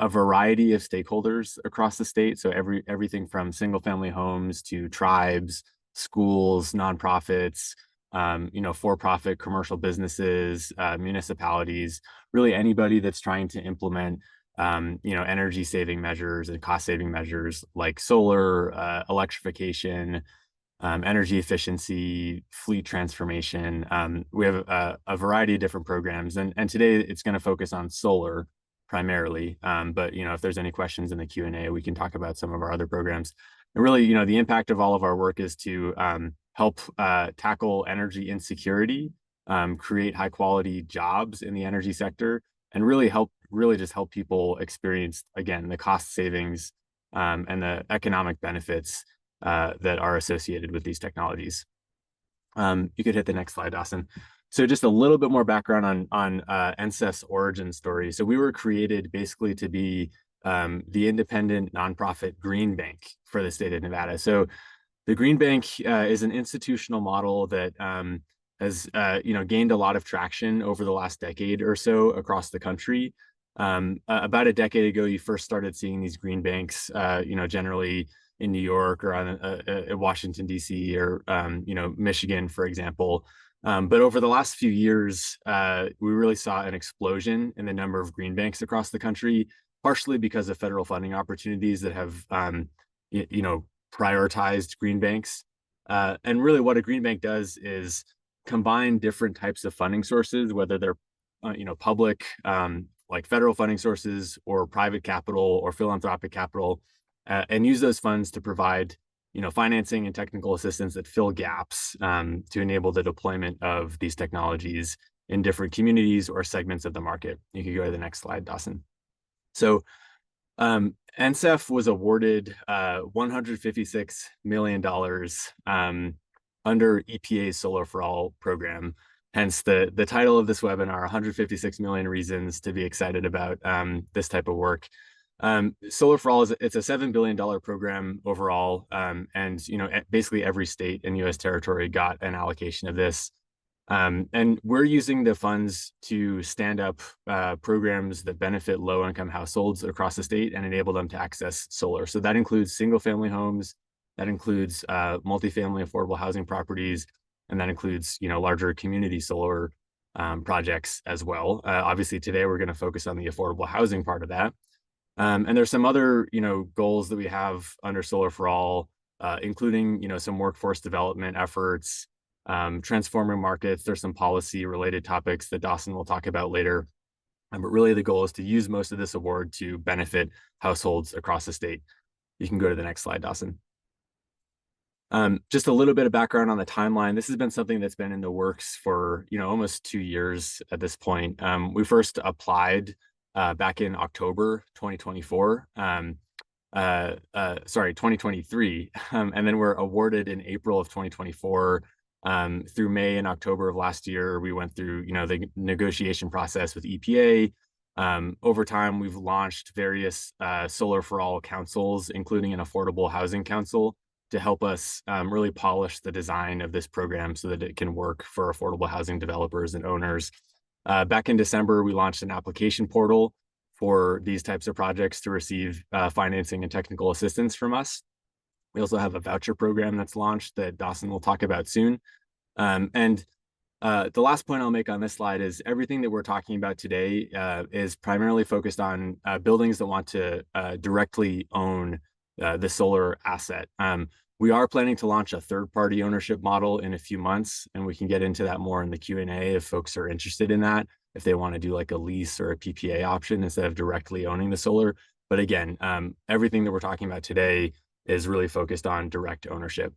a variety of stakeholders across the state. So everything from single family homes to tribes, schools, nonprofits, for-profit commercial businesses, municipalities, really anybody that's trying to implement energy saving measures and cost saving measures like solar, electrification, energy efficiency, fleet transformation. We have a variety of different programs, and today it's going to focus on solar primarily. But if there's any questions in the Q&A, we can talk about some of our other programs. And really, the impact of all of our work is to help tackle energy insecurity, create high quality jobs in the energy sector, and really just help people experience, again, the cost savings and the economic benefits that are associated with these technologies. You could hit the next slide, Dawson. So just a little bit more background on NCEF's origin story. So we were created basically to be the independent nonprofit green bank for the state of Nevada. So the green bank is an institutional model that has gained a lot of traction over the last decade or so across the country. About a decade ago, you first started seeing these green banks, generally in New York or on Washington, D.C. or, Michigan, for example. But over the last few years, we really saw an explosion in the number of green banks across the country, partially because of federal funding opportunities that have, prioritized green banks. And really what a green bank does is combine different types of funding sources, whether they're, public, like federal funding sources or private capital or philanthropic capital, and use those funds to provide, financing and technical assistance that fill gaps to enable the deployment of these technologies in different communities or segments of the market. You can go to the next slide, Dawson. So NCEF was awarded $156 million under EPA's Solar for All program. Hence the title of this webinar, 156 million reasons to be excited about this type of work. Solar for All it's a $7 billion program overall. And basically every state and US territory got an allocation of this. And we're using the funds to stand up programs that benefit low-income households across the state and enable them to access solar. So that includes single-family homes, that includes multifamily affordable housing properties, and that includes larger community solar projects as well. Obviously, today we're going to focus on the affordable housing part of that. And there's some other goals that we have under Solar for All, including some workforce development efforts, transforming markets. There's some policy related topics that Dawson will talk about later. But really the goal is to use most of this award to benefit households across the state. You can go to the next slide, Dawson. Just a little bit of background on the timeline. This has been something that's been in the works for almost 2 years at this point. We first applied back in October 2024. 2023. And then we're awarded in April of 2024. Through May and October of last year, we went through, the negotiation process with EPA. Over time, we've launched various Solar for All councils, including an affordable housing council, to help us really polish the design of this program so that it can work for affordable housing developers and owners. Back in December, we launched an application portal for these types of projects to receive financing and technical assistance from us. We also have a voucher program that's launched that Dawson will talk about soon. The last point I'll make on this slide is everything that we're talking about today is primarily focused on buildings that want to directly own the solar asset. We are planning to launch a third-party ownership model in a few months, and we can get into that more in the Q&A if folks are interested in that, if they want to do like a lease or a PPA option instead of directly owning the solar. But again, everything that we're talking about today is really focused on direct ownership.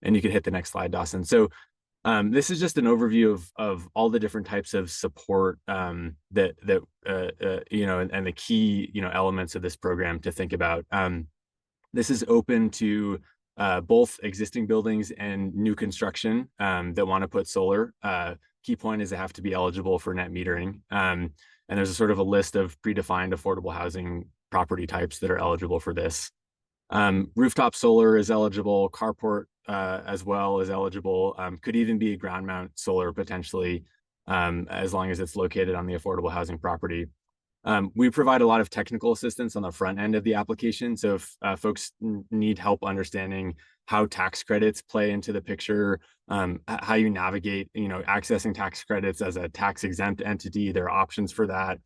And you can hit the next slide, Dawson. So this is just an overview of all the different types of support and the key elements of this program to think about. This is open to both existing buildings and new construction that want to put solar. Key point is they have to be eligible for net metering. And there's a sort of a list of predefined affordable housing property types that are eligible for this. Rooftop solar is eligible, carport as well is eligible, could even be a ground mount solar potentially, as long as it's located on the affordable housing property. We provide a lot of technical assistance on the front end of the application. So if folks need help understanding how tax credits play into the picture, how you navigate, accessing tax credits as a tax exempt entity, there are options for that.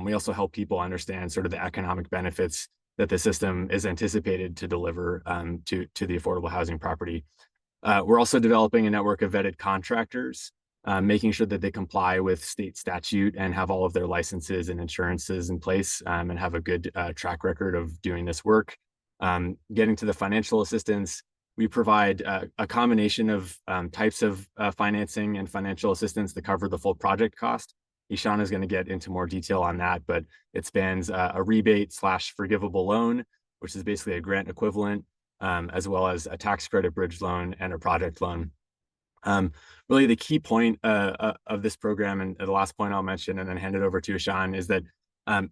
We also help people understand sort of the economic benefits that the system is anticipated to deliver to the affordable housing property. We're also developing a network of vetted contractors, making sure that they comply with state statute and have all of their licenses and insurances in place, and have a good track record of doing this work. Getting to the financial assistance, we provide a combination of types of financing and financial assistance that cover the full project cost. Ishan is going to get into more detail on that, but it spans a rebate/forgivable loan, which is basically a grant equivalent, as well as a tax credit bridge loan and a project loan. Really, the key point of this program, and the last point I'll mention and then hand it over to Ishan, is that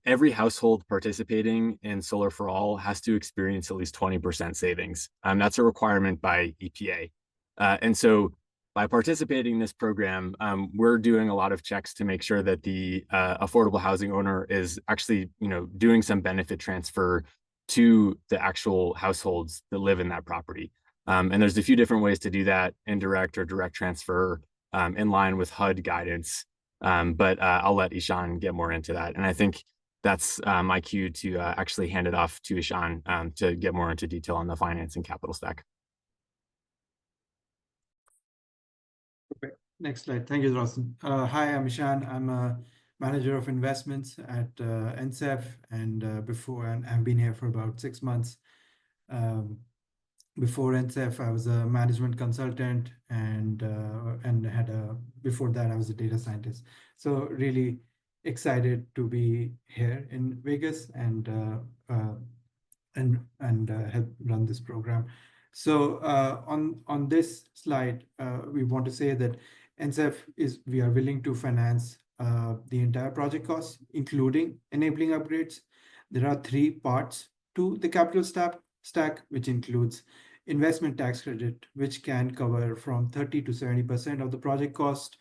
every household participating in Solar for All has to experience at least 20% savings. That's a requirement by EPA. And so by participating in this program, we're doing a lot of checks to make sure that the affordable housing owner is actually, doing some benefit transfer to the actual households that live in that property. And there's a few different ways to do that: indirect or direct transfer, in line with HUD guidance. But I'll let Ishan get more into that. And I think that's my cue to actually hand it off to Ishan to get more into detail on the finance and capital stack. Okay. Next slide. Thank you, Rossen. Hi, I'm Ishan. I'm a manager of investments at NCEF, and I've been here for about 6 months. Before NCEF, I was a management consultant, and before that I was a data scientist. So really excited to be here in Vegas and help run this program. So on this slide, we want to say that NCEF we are willing to finance the entire project cost, including enabling upgrades. There are 3 parts to the capital stack, which includes investment tax credit, which can cover from 30 to 70% of the project cost,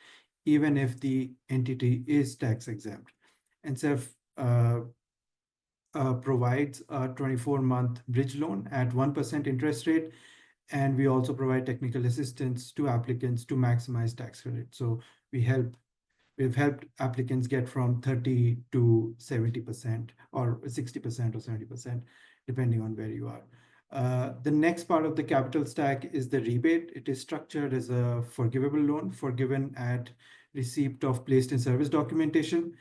even if the entity is tax exempt. NCEF provides a 24-month bridge loan at 1% interest rate, and we also provide technical assistance to applicants to maximize tax credit. So we've helped applicants get from 30 to 70% or 60% or 70%, depending on where you are. The next part of the capital stack is the rebate. It is structured as a forgivable loan, forgiven at receipt of placed in service documentation.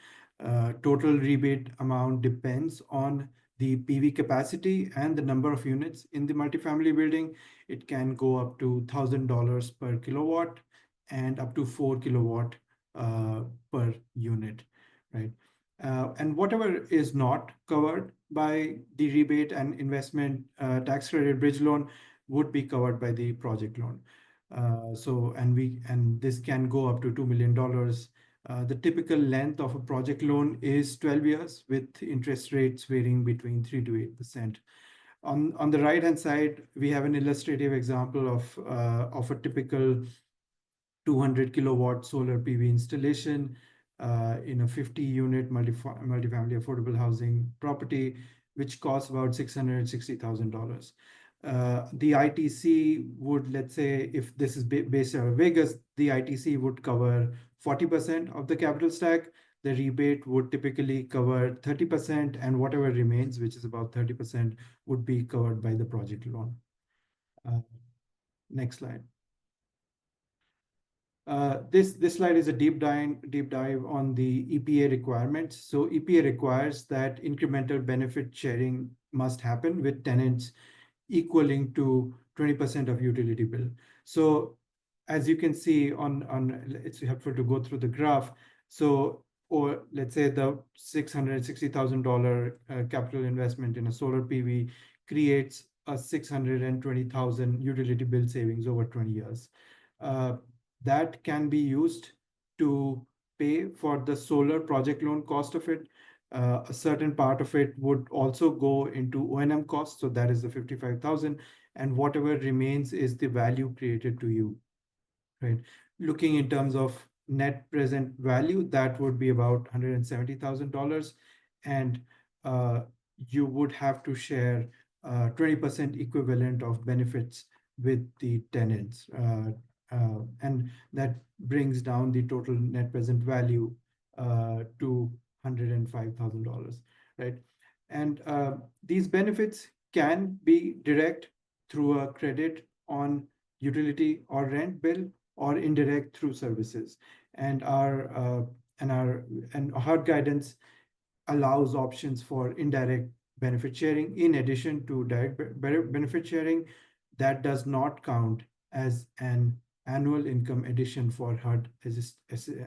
Total rebate amount depends on the PV capacity and the number of units in the multifamily building. It can go up to $1,000 per kilowatt and up to 4 kilowatt per unit, right? And whatever is not covered by the rebate and investment tax credit bridge loan would be covered by the project loan. And this can go up to $2 million. The typical length of a project loan is 12 years, with interest rates varying between 3 to 8%. On the right hand side, we have an illustrative example of a typical 200 kilowatt solar PV installation in a 50-unit multifamily affordable housing property, which costs about $660,000. The ITC would, let's say, if this is based out of Vegas, the ITC would cover 40% of the capital stack. The rebate would typically cover 30%, and whatever remains, which is about 30%, would be covered by the project loan. Next slide. This slide is a deep dive on the EPA requirements. So EPA requires that incremental benefit sharing must happen with tenants equaling to 20% of utility bill. So as you can see it's helpful to go through the graph. So, or let's say the $660,000 capital investment in a solar PV creates a $620,000 utility bill savings over 20 years. That can be used to pay for the solar project loan cost of it. A certain part of it would also go into O&M costs, so that is the $55,000, and whatever remains is the value created to you, right? Looking in terms of net present value, that would be about $170,000, and you would have to share 20% equivalent of benefits with the tenants. And that brings down the total net present value to $105,000, right? And these benefits can be direct through a credit on utility or rent bill, or indirect through services. And our guidance allows options for indirect benefit sharing in addition to direct benefit sharing. That does not count as an annual income addition for HUD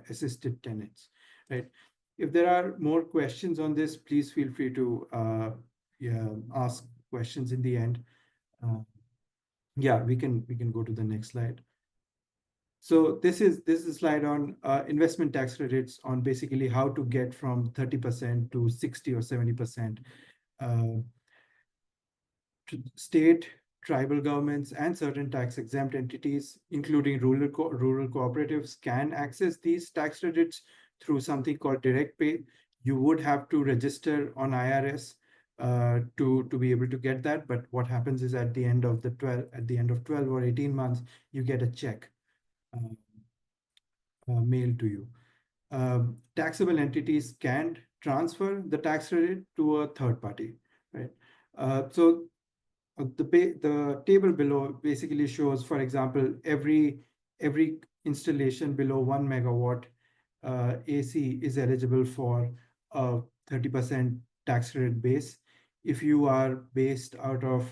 assisted tenants, right? If there are more questions on this, please feel free to yeah, ask questions in the end. Yeah, we can go to the next slide. So this is a slide on investment tax credits, on basically how to get from 30% to 60 or 70%. State, tribal governments, and certain tax exempt entities, including rural cooperatives, can access these tax credits through something called direct pay. You would have to register on IRS to be able to get that. But what happens is at the end of 12 or 18 months, you get a check mailed to you. Taxable entities can transfer the tax credit to a third party, right? So the table below basically shows, for example, every installation below 1 megawatt AC is eligible for a 30% tax credit base. If you are based out of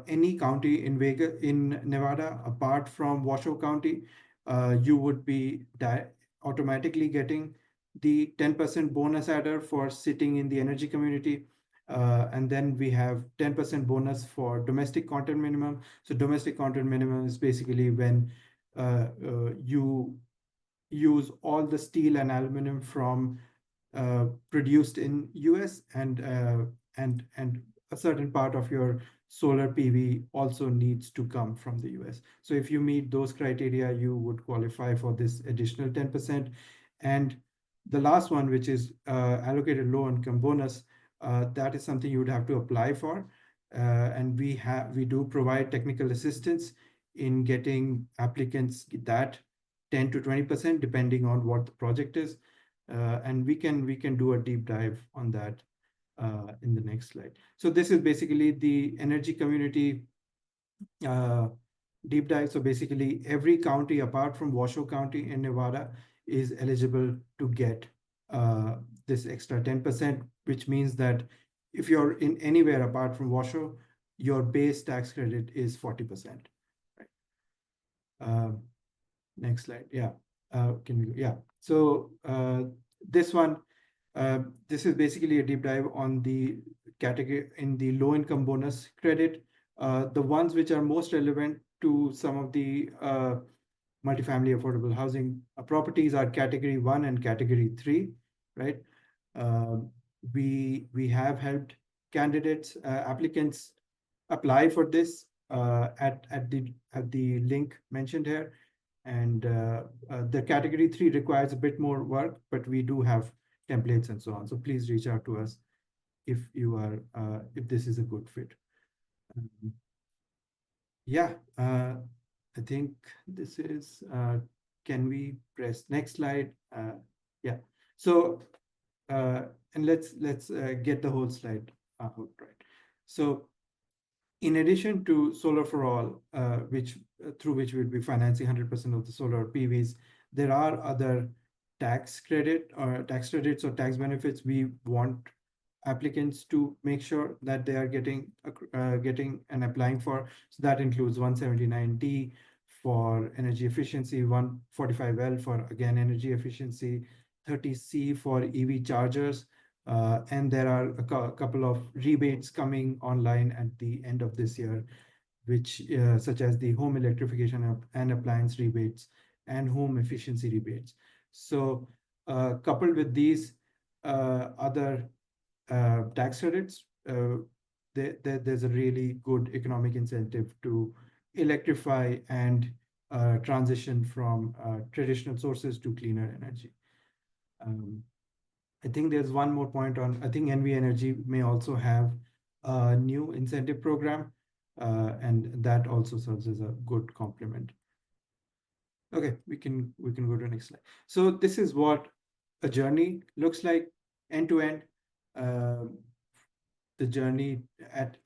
any county in Nevada apart from Washoe County, you would be automatically getting the 10% bonus adder for sitting in the energy community. And then we have 10% bonus for domestic content minimum. So domestic content minimum is basically when you use all the steel and aluminum from produced in US, and a certain part of your solar PV also needs to come from the US. So if you meet those criteria, you would qualify for this additional 10%. And the last one, which is allocated low income bonus, that is something you would have to apply for. And we do provide technical assistance in getting applicants that 10 to 20%, depending on what the project is. And we can do a deep dive on that in the next slide. So this is basically the energy community deep dive. So basically every county apart from Washoe County in Nevada is eligible to get this extra 10%, which means that if you're in anywhere apart from Washoe, your base tax credit is 40%. Right? Next slide. Yeah. Can we? Yeah. So this one, this is basically a deep dive on the category in the low income bonus credit. The ones which are most relevant to some of the multifamily affordable housing properties are category 1 and category 3, right? We have helped candidates, applicants apply for this at the link mentioned here. And the category 3 requires a bit more work, but we do have templates and so on. So please reach out to us if you are if this is a good fit. Yeah, I think this is. Can we press next slide? Yeah. So and let's get the whole slide out, right? So in addition to Solar for All, through which we'll be financing 100% of the solar PVs, there are other tax credits or tax benefits we want applicants to make sure that they are getting and applying for. So that includes 179D for energy efficiency, 145L for, again, energy efficiency, 30C for EV chargers, and there are a couple of rebates coming online at the end of this year, which such as the home electrification and appliance rebates and home efficiency rebates. So coupled with these other tax credits, there's a really good economic incentive to electrify and transition from traditional sources to cleaner energy. I think there's one more point on, I think NV Energy may also have a new incentive program, and that also serves as a good complement. Okay, we can go to the next slide. So this is what a journey looks like end to end. The journey at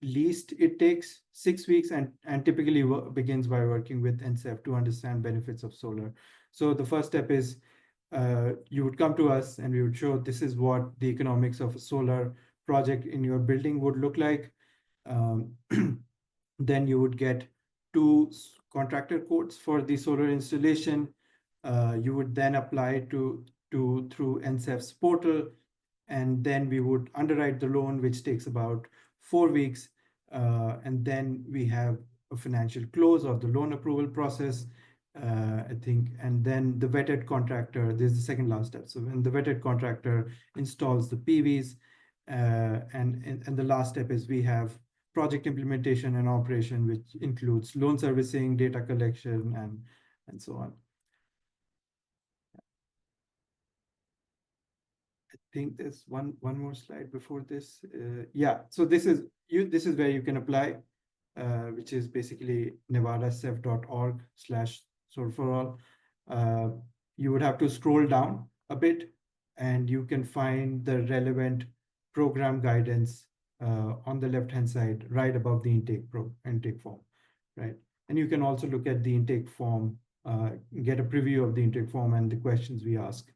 least it takes 6 weeks and typically begins by working with NCEF to understand benefits of solar. So the first step is you would come to us and we would show this is what the economics of a solar project in your building would look like. Um, then you would get two contractor quotes for the solar installation. You would then apply to through NCEF's portal, and then we would underwrite the loan, which takes about 4 weeks. And then we have a financial close or the loan approval process, I think. And then the vetted contractor, this is the second last step. So when the vetted contractor installs the PVs, and the last step is we have project implementation and operation, which includes loan servicing, data collection, and so on. I think there's one more slide before this. Yeah, so this is where you can apply, which is basically nevadasef.org/solar4all. You would have to scroll down a bit, and you can find the relevant program guidance on the left-hand side, right above the intake form, right? And you can also look at the intake form, get a preview of the intake form and the questions we ask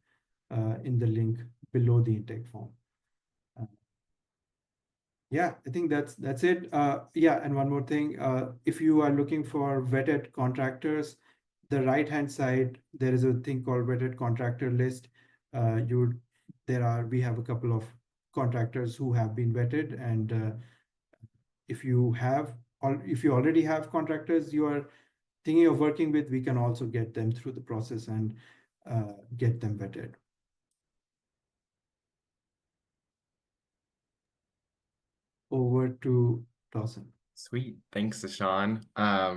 in the link below the intake form. Yeah, I think that's it. Yeah, and one more thing, if you are looking for vetted contractors, the right-hand side, there is a thing called vetted contractor list. We have a couple of contractors who have been vetted, and if you already have contractors you are thinking of working with, we can also get them through the process and get them vetted. Over to Dawson. Sweet. Thanks, Ashan.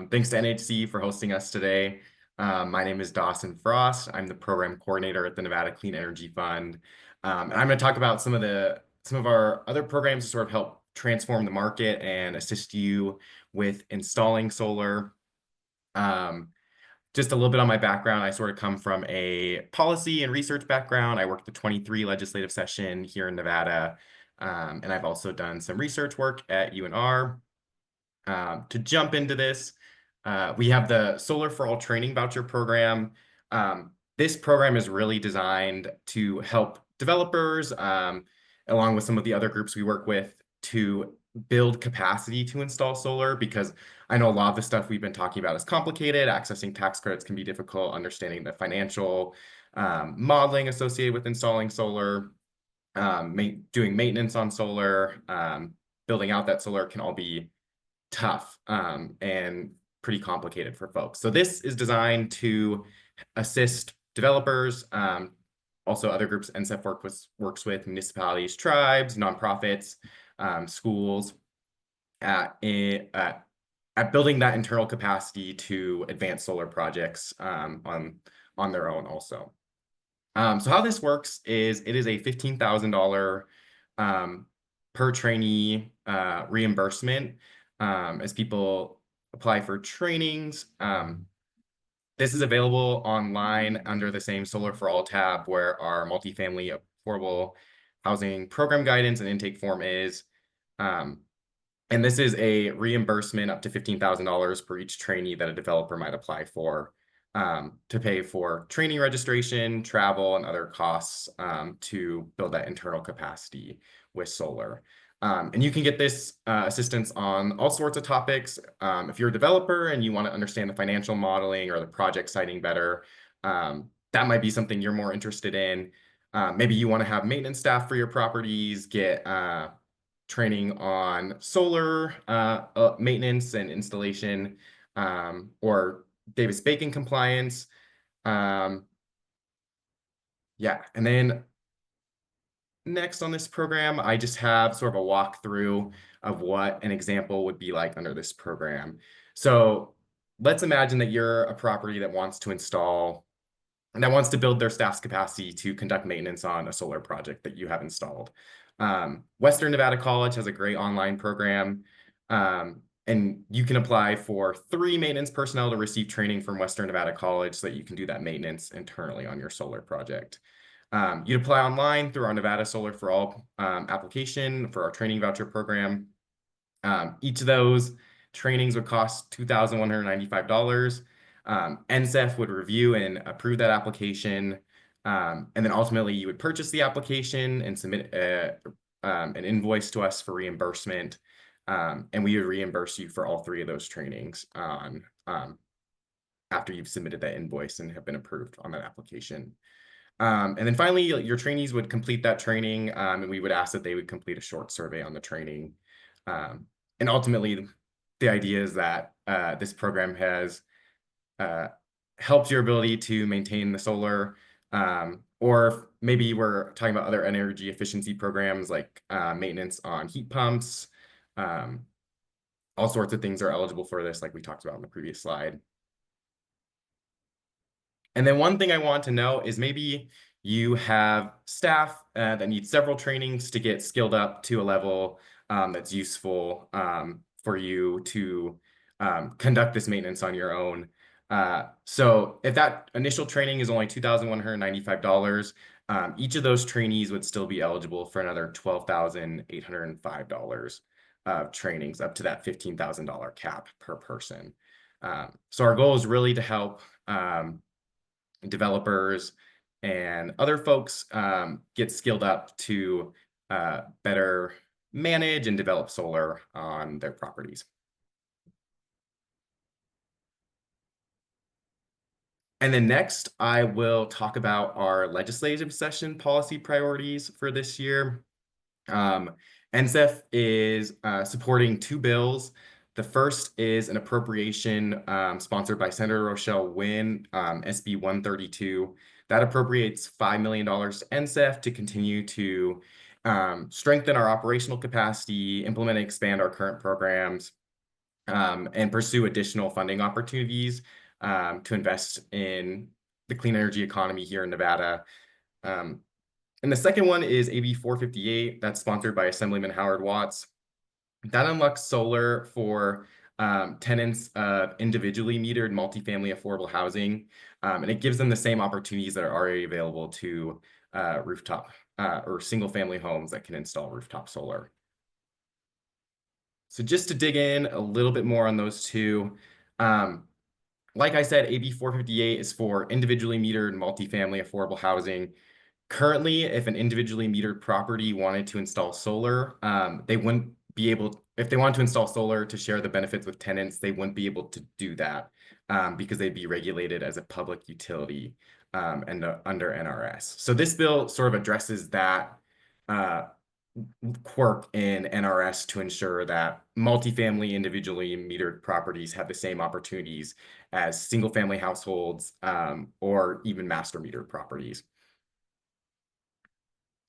Thanks to NHC for hosting us today. My name is Dawson Frost. I'm the program coordinator at the Nevada Clean Energy Fund. And I'm going to talk about some of our other programs to sort of help transform the market and assist you with installing solar. Just a little bit on my background, I sort of come from a policy and research background. I worked the 23 legislative session here in Nevada, and I've also done some research work at UNR. To jump into this, we have the Solar for All training voucher program. This program is really designed to help developers, along with some of the other groups we work with, to build capacity to install solar, because I know a lot of the stuff we've been talking about is complicated. Accessing tax credits can be difficult. Understanding the financial modeling associated with installing solar, doing maintenance on solar, building out that solar can all be tough and pretty complicated for folks. So this is designed to assist developers, also other groups NCEF works with, municipalities, tribes, nonprofits, schools, at building that internal capacity to advance solar projects on their own also. So how this works is it is a $15,000 per trainee reimbursement as people apply for trainings. This is available online under the same Solar for All tab where our multifamily affordable housing program guidance and intake form is. And this is a reimbursement up to $15,000 for each trainee that a developer might apply for, to pay for training registration, travel, and other costs to build that internal capacity with solar. And you can get this assistance on all sorts of topics. If you're a developer and you want to understand the financial modeling or the project siting better, that might be something you're more interested in. Maybe you want to have maintenance staff for your properties, get training on solar maintenance and installation, or Davis-Bacon compliance. Yeah, and then next on this program, I just have sort of a walkthrough of what an example would be like under this program. So let's imagine that you're a property that wants to install that wants to build their staff's capacity to conduct maintenance on a solar project that you have installed. Western Nevada College has a great online program, and you can apply for 3 maintenance personnel to receive training from Western Nevada College so that you can do that maintenance internally on your solar project. You'd apply online through our Nevada Solar for All application for our training voucher program. Each of those trainings would cost $2,195. NSEF would review and approve that application. And then ultimately you would purchase the application and submit an invoice to us for reimbursement. And we would reimburse you for all 3 of those trainings after you've submitted that invoice and have been approved on that application. And then finally, your trainees would complete that training, and we would ask that they would complete a short survey on the training. And ultimately, the idea is that this program has helped your ability to maintain the solar, or maybe we're talking about other energy efficiency programs like maintenance on heat pumps. All sorts of things are eligible for this, like we talked about in the previous slide. And then one thing I want to know is maybe you have staff that need several trainings to get skilled up to a level that's useful for you to conduct this maintenance on your own. So if that initial training is only $2,195, each of those trainees would still be eligible for another $12,805 of trainings up to that $15,000 cap per person. So our goal is really to help developers and other folks get skilled up to better manage and develop solar on their properties. And then next, I will talk about our legislative session policy priorities for this year. NSEF is supporting 2 bills. The first is an appropriation sponsored by Senator Rochelle Wynn, SB 132. That appropriates $5 million to NSEF to continue to strengthen our operational capacity, implement and expand our current programs, and pursue additional funding opportunities to invest in the clean energy economy here in Nevada. And the second one is AB 458. That's sponsored by Assemblyman Howard Watts. That unlocks solar for tenants of individually metered multifamily affordable housing. And it gives them the same opportunities that are already available to rooftop or single family homes that can install rooftop solar. So just to dig in a little bit more on those 2, like I said, AB 458 is for individually metered multifamily affordable housing. Currently, if an individually metered property wanted to install solar, they wouldn't be able, if they wanted to install solar to share the benefits with tenants, they wouldn't be able to do that because they'd be regulated as a public utility and under NRS. So this bill sort of addresses that quirk in NRS to ensure that multifamily individually metered properties have the same opportunities as single family households or even master metered properties.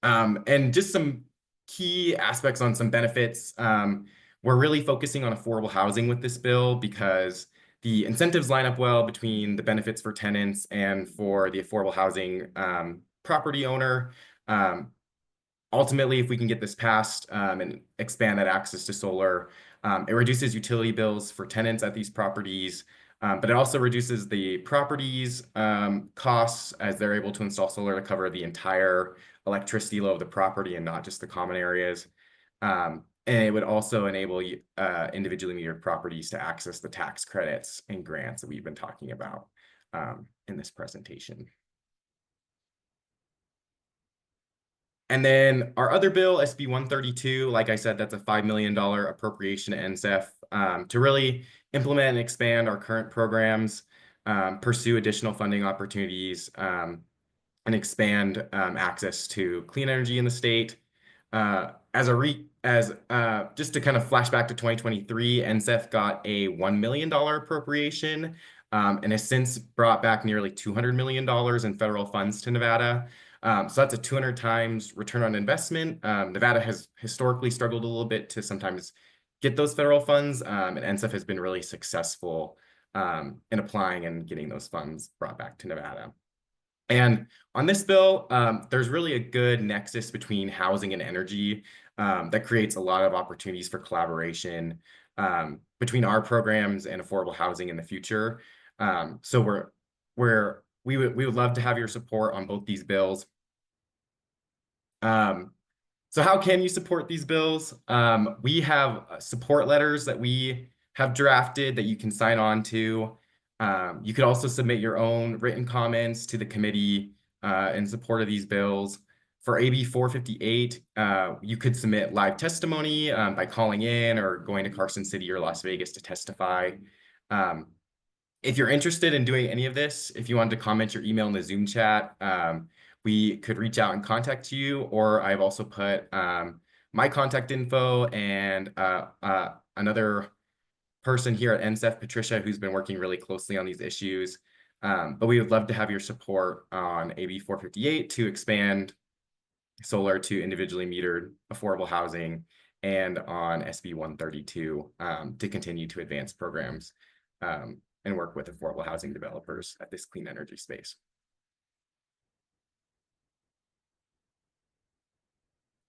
And just some key aspects on some benefits. We're really focusing on affordable housing with this bill because the incentives line up well between the benefits for tenants and for the affordable housing property owner. Ultimately, if we can get this passed and expand that access to solar, it reduces utility bills for tenants at these properties, but it also reduces the property's costs as they're able to install solar to cover the entire electricity load of the property and not just the common areas. And it would also enable individually metered properties to access the tax credits and grants that we've been talking about in this presentation. And then our other bill, SB 132, like I said, that's a $5 million appropriation to NSEF to really implement and expand our current programs, pursue additional funding opportunities, and expand access to clean energy in the state. Just to kind of flash back to 2023, NSEF got a $1 million appropriation and has since brought back nearly $200 million in federal funds to Nevada. So that's a 200 times return on investment. Nevada has historically struggled a little bit to sometimes get those federal funds, and NSEF has been really successful in applying and getting those funds brought back to Nevada. And on this bill, there's really a good nexus between housing and energy that creates a lot of opportunities for collaboration between our programs and affordable housing in the future. So we would love to have your support on both these bills. So how can you support these bills? We have support letters that we have drafted that you can sign on to. You could also submit your own written comments to the committee in support of these bills. For AB 458, you could submit live testimony by calling in or going to Carson City or Las Vegas to testify. If you're interested in doing any of this, if you want to comment your email in the Zoom chat, we could reach out and contact you, or I've also put my contact info and another person here at NSF, Patricia, who's been working really closely on these issues. But we would love to have your support on AB 458 to expand solar to individually metered affordable housing, and on SB 132 to continue to advance programs and work with affordable housing developers at this clean energy space.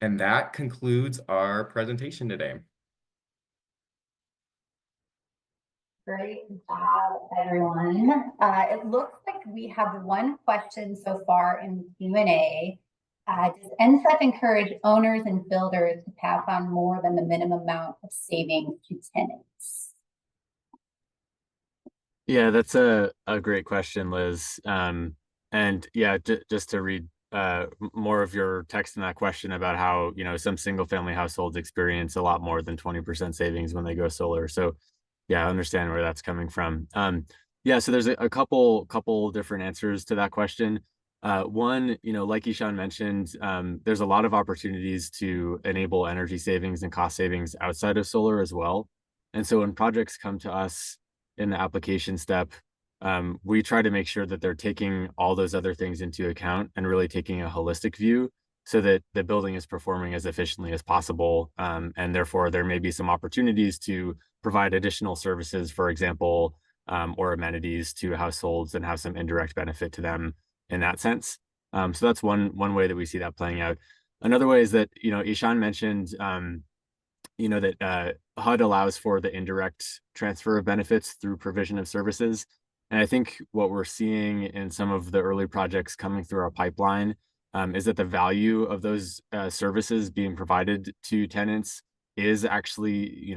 And that concludes our presentation today. Great job, everyone. It looks like we have one question so far in Q&A. Does NSF encourage owners and builders to pass on more than the minimum amount of savings to tenants? Yeah, that's a great question, Liz. And yeah, just to read more of your text in that question about how, some single family households experience a lot more than 20% savings when they go solar. So yeah, I understand where that's coming from. Yeah, so there's a couple different answers to that question. One, like Ishan mentioned, there's a lot of opportunities to enable energy savings and cost savings outside of solar as well. And so when projects come to us in the application step, we try to make sure that they're taking all those other things into account and really taking a holistic view so that the building is performing as efficiently as possible. And therefore, there may be some opportunities to provide additional services, for example, or amenities to households and have some indirect benefit to them in that sense. So that's one way that we see that playing out. Another way is that, Ishan mentioned, that HUD allows for the indirect transfer of benefits through provision of services. And I think what we're seeing in some of the early projects coming through our pipeline is that the value of those services being provided to tenants is actually,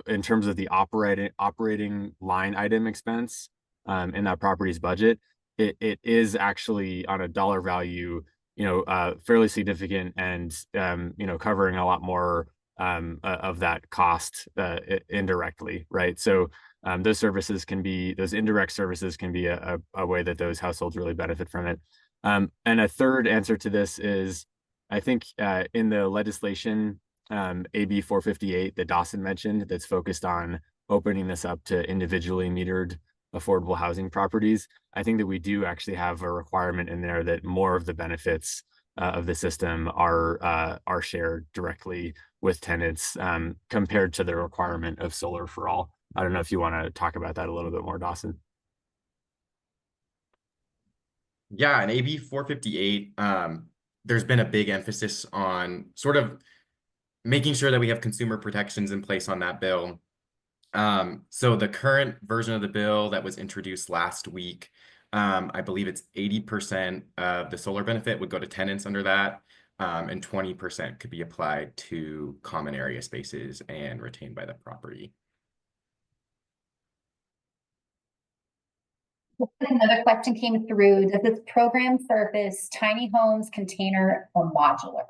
in terms of the operating line item expense in that property's budget, it is actually on a dollar value, fairly significant and, covering a lot more of that cost indirectly, right? So those indirect services can be a way that those households really benefit from it. And a third answer to this is, I think in the legislation, AB 458 that Dawson mentioned, that's focused on opening this up to individually metered affordable housing properties, I think that we do actually have a requirement in there that more of the benefits of the system are shared directly with tenants compared to the requirement of solar for all. I don't know if you want to talk about that a little bit more, Dawson. Yeah, in AB 458, there's been a big emphasis on sort of making sure that we have consumer protections in place on that bill. So the current version of the bill that was introduced last week, I believe it's 80% of the solar benefit would go to tenants under that, and 20% could be applied to common area spaces and retained by the property. Another question came through. Does this program service tiny homes, container, or modular?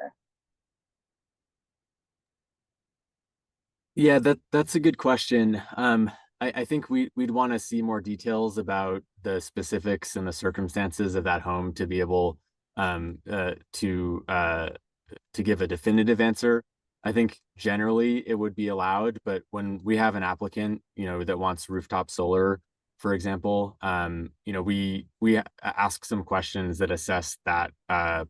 Yeah, that's a good question. I think we'd want to see more details about the specifics and the circumstances of that home to be able to give a definitive answer. I think generally it would be allowed, but when we have an applicant, that wants rooftop solar, for example, we ask some questions that assess that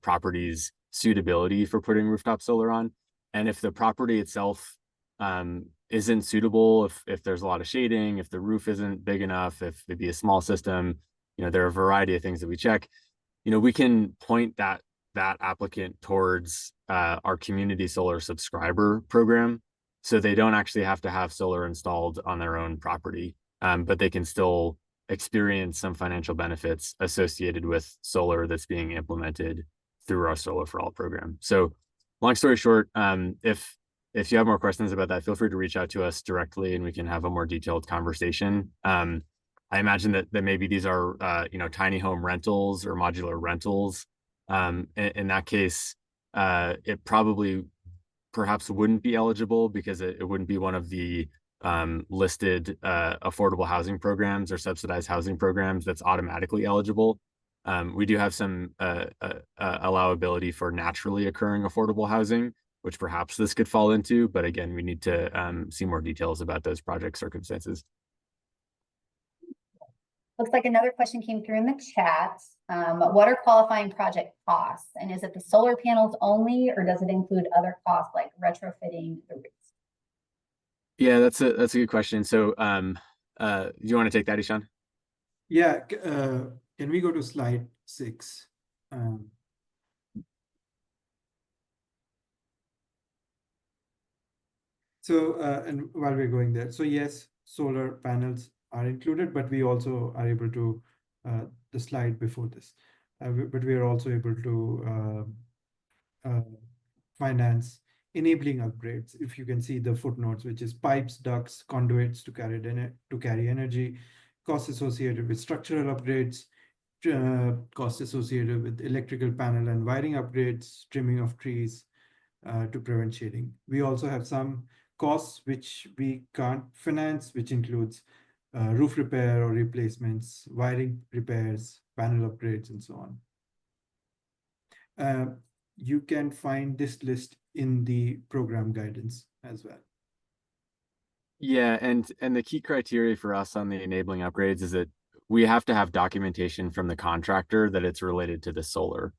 property's suitability for putting rooftop solar on. And if the property itself isn't suitable, if there's a lot of shading, if the roof isn't big enough, if it'd be a small system, there are a variety of things that we check. we can point that applicant towards our community solar subscriber program. So they don't actually have to have solar installed on their own property, but they can still experience some financial benefits associated with solar that's being implemented through our Solar for All program. So long story short, if you have more questions about that, feel free to reach out to us directly and we can have a more detailed conversation. I imagine that maybe these are tiny home rentals or modular rentals. In that case, it probably perhaps wouldn't be eligible because it wouldn't be one of the listed affordable housing programs or subsidized housing programs that's automatically eligible. We do have some allowability for naturally occurring affordable housing, which perhaps this could fall into, but again, we need to see more details about those project circumstances. Looks like another question came through in the chat. What are qualifying project costs? And is it the solar panels only, or does it include other costs like retrofitting the roofs? Yeah, that's a good question. So do you want to take that, Ishan? Yeah, can we go to slide 6? And while we're going there, so yes, solar panels are included, but we also are able to, the slide before this, but we are also able to finance enabling upgrades. If you can see the footnotes, which is pipes, ducts, conduits to carry energy, costs associated with structural upgrades, costs associated with electrical panel and wiring upgrades, trimming of trees to prevent shading. We also have some costs which we can't finance, which includes roof repair or replacements, wiring repairs, panel upgrades, and so on. You can find this list in the program guidance as well. Yeah, and the key criteria for us on the enabling upgrades is that we have to have documentation from the contractor that it's related to the solar,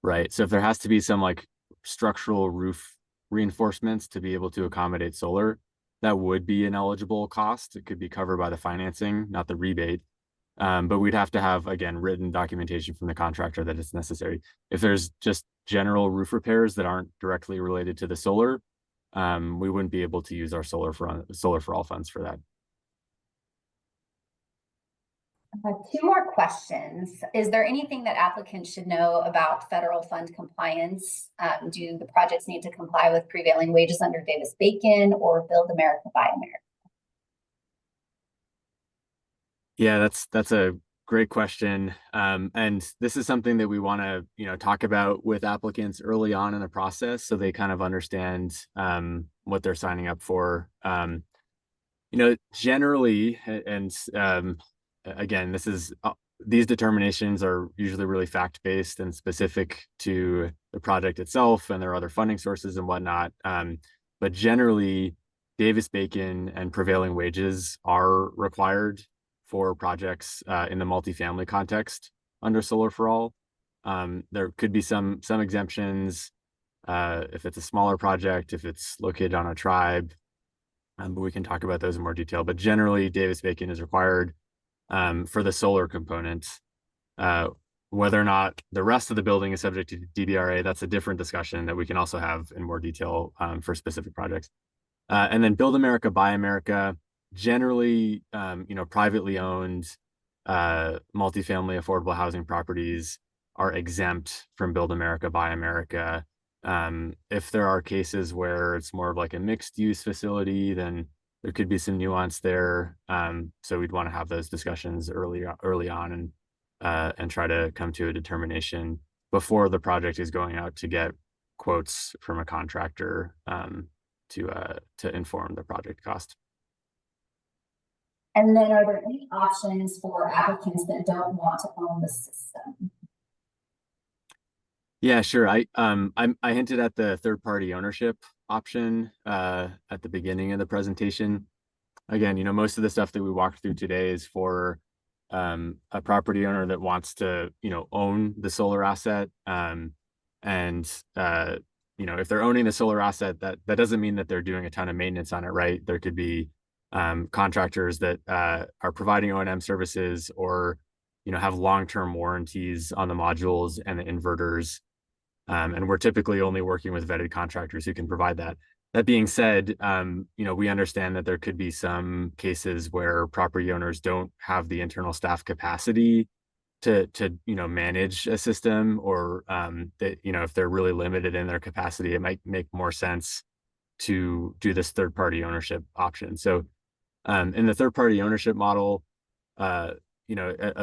right? So if there has to be some like structural roof reinforcements to be able to accommodate solar, that would be an eligible cost. It could be covered by the financing, not the rebate. But we'd have to have, again, written documentation from the contractor that it's necessary. If there's just general roof repairs that aren't directly related to the solar, we wouldn't be able to use our Solar for All funds for that. 2 more questions. Is there anything that applicants should know about federal fund compliance? Do the projects need to comply with prevailing wages under Davis-Bacon or Build America, Buy America? Yeah, that's a great question. And this is something that we want to, talk about with applicants early on in the process so they kind of understand what they're signing up for. Generally, and again, these determinations are usually really fact-based and specific to the project itself and their other funding sources and whatnot. But generally, Davis-Bacon and prevailing wages are required for projects in the multifamily context under Solar for All. There could be some exemptions if it's a smaller project, if it's located on a tribe, but we can talk about those in more detail. But generally, Davis-Bacon is required for the solar component. Whether or not the rest of the building is subject to DBRA, that's a different discussion that we can also have in more detail for specific projects. And then Build America, Buy America, generally, privately owned multifamily affordable housing properties are exempt from Build America, Buy America. If there are cases where it's more of like a mixed use facility, then there could be some nuance there. So we'd want to have those discussions early on and try to come to a determination before the project is going out to get quotes from a contractor to inform the project cost. And then are there any options for applicants that don't want to own the system? Yeah, sure. I hinted at the third-party ownership option at the beginning of the presentation. Again, most of the stuff that we walked through today is for a property owner that wants to, own the solar asset. If they're owning the solar asset, that doesn't mean that they're doing a ton of maintenance on it, right? There could be contractors that are providing O&M services or have long-term warranties on the modules and the inverters. And we're typically only working with vetted contractors who can provide that. That being said, we understand that there could be some cases where property owners don't have the internal staff capacity to manage a system, or that if they're really limited in their capacity, it might make more sense to do this third-party ownership option. So in the third-party ownership model, a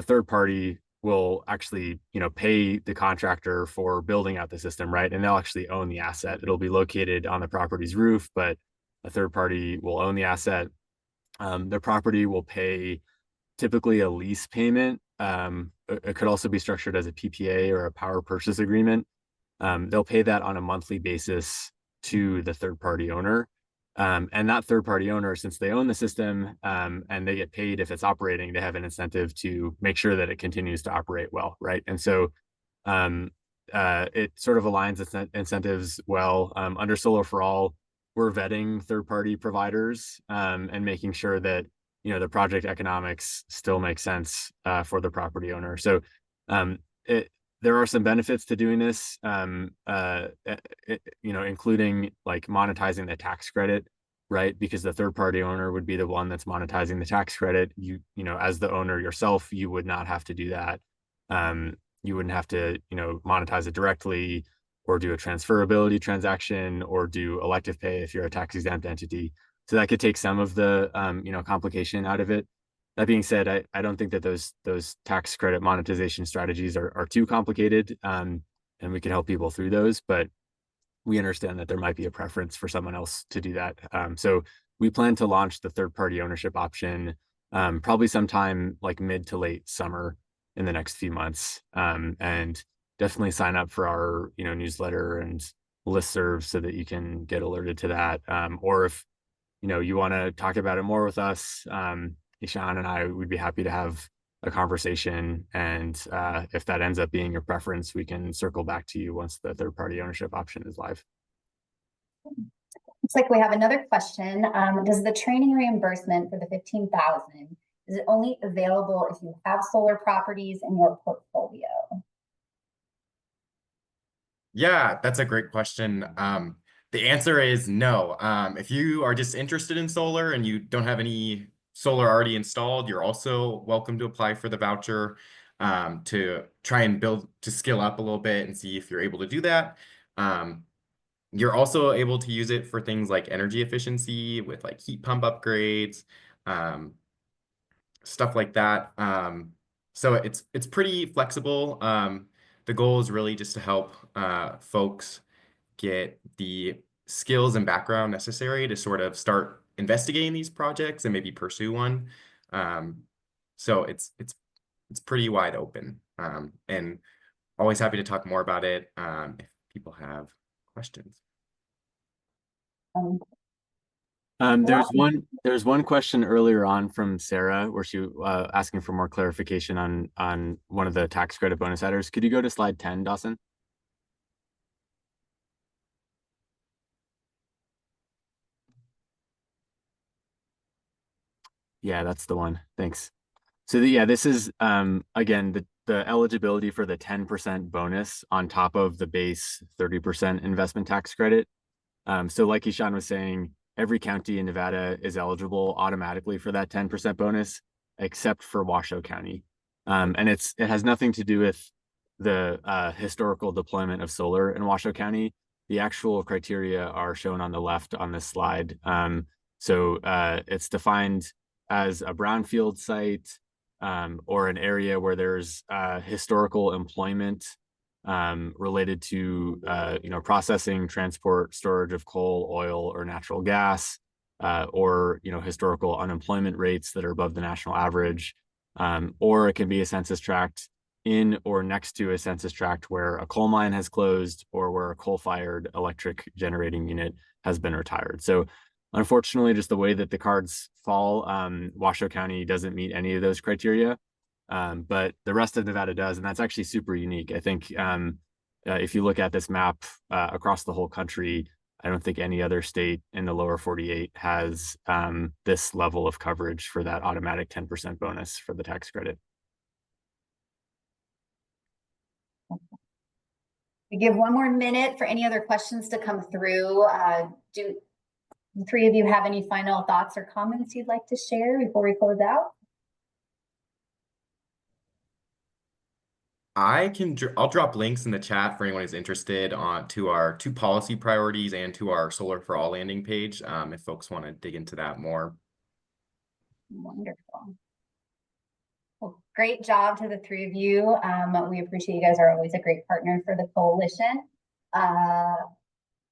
third party will actually pay the contractor for building out the system, right? And they'll actually own the asset. It'll be located on the property's roof, but a third party will own the asset. The property will pay typically a lease payment. It could also be structured as a PPA or a power purchase agreement. They'll pay that on a monthly basis to the third party owner. And that third party owner, since they own the system and they get paid if it's operating, they have an incentive to make sure that it continues to operate well, right? And so it sort of aligns incentives well. Under Solar for All, we're vetting third party providers and making sure that the project economics still make sense for the property owner. So there are some benefits to doing this, including like monetizing the tax credit, right? Because the third party owner would be the one that's monetizing the tax credit. As the owner yourself, you would not have to do that. You wouldn't have to, monetize it directly, or do a transferability transaction, or do elective pay if you're a tax exempt entity. So that could take some of the, complication out of it. That being said, I don't think that those tax credit monetization strategies are too complicated, and we can help people through those, but we understand that there might be a preference for someone else to do that. So we plan to launch the third-party ownership option probably sometime like mid to late summer in the next few months, and definitely sign up for our newsletter and listserv so that you can get alerted to that. Or if you want to talk about it more with us, Ishan and I would be happy to have a conversation. And if that ends up being your preference, we can circle back to you once the third-party ownership option is live. Looks like we have another question. Does the training reimbursement for the $15,000, is it only available if you have solar properties in your portfolio? Yeah, that's a great question. The answer is no. If you are just interested in solar and you don't have any solar already installed, you're also welcome to apply for the voucher to try and skill up a little bit and see if you're able to do that. You're also able to use it for things like energy efficiency with like heat pump upgrades, stuff like that. So it's pretty flexible. The goal is really just to help folks get the skills and background necessary to sort of start investigating these projects and maybe pursue one. So it's pretty wide open, and always happy to talk more about it if people have questions. There's one question earlier on from Sarah where she asking for more clarification on one of the tax credit bonus adders. Could you go to slide 10, Dawson? Yeah, that's the one. Thanks. So this is again the eligibility for the 10% bonus on top of the base 30% investment tax credit. So like Ishan was saying, every county in Nevada is eligible automatically for that 10% bonus, except for Washoe County. And it has nothing to do with the historical deployment of solar in Washoe County. The actual criteria are shown on the left on this slide. So it's defined as a brownfield site or an area where there's historical employment related to processing, transport, storage of coal, oil, or natural gas, or historical unemployment rates that are above the national average, or it can be a census tract in or next to a census tract where a coal mine has closed or where a coal-fired electric generating unit has been retired. So unfortunately, just the way that the cards fall, Washoe County doesn't meet any of those criteria. But the rest of Nevada does, and that's actually super unique. I think if you look at this map across the whole country, I don't think any other state in the lower 48 has this level of coverage for that automatic 10% bonus for the tax credit. We give one more minute for any other questions to come through. Do the three of you have any final thoughts or comments you'd like to share before we close out? I'll drop links in the chat for anyone who's interested to our 2 policy priorities and to our Solar for All landing page, if folks want to dig into that more. Wonderful. Well, great job to the three of you. We appreciate you guys are always a great partner for the coalition.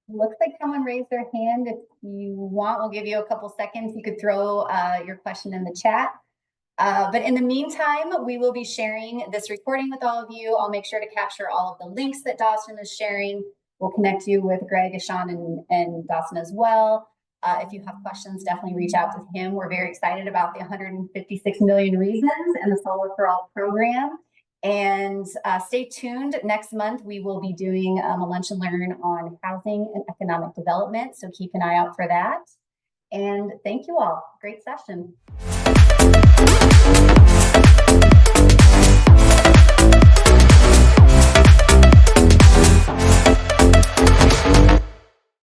Looks like someone raised their hand. If you want, we'll give you a couple seconds. You could throw your question in the chat. But in the meantime, we will be sharing this recording with all of you. I'll make sure to capture all of the links that Dawson is sharing. We'll connect you with Greg, Ashan, and Dawson as well. If you have questions, definitely reach out to him. We're very excited about the 156 million reasons and the Solar for All program. And stay tuned. Next month, we will be doing a lunch and learn on housing and economic development. So keep an eye out for that. And thank you all. Great session.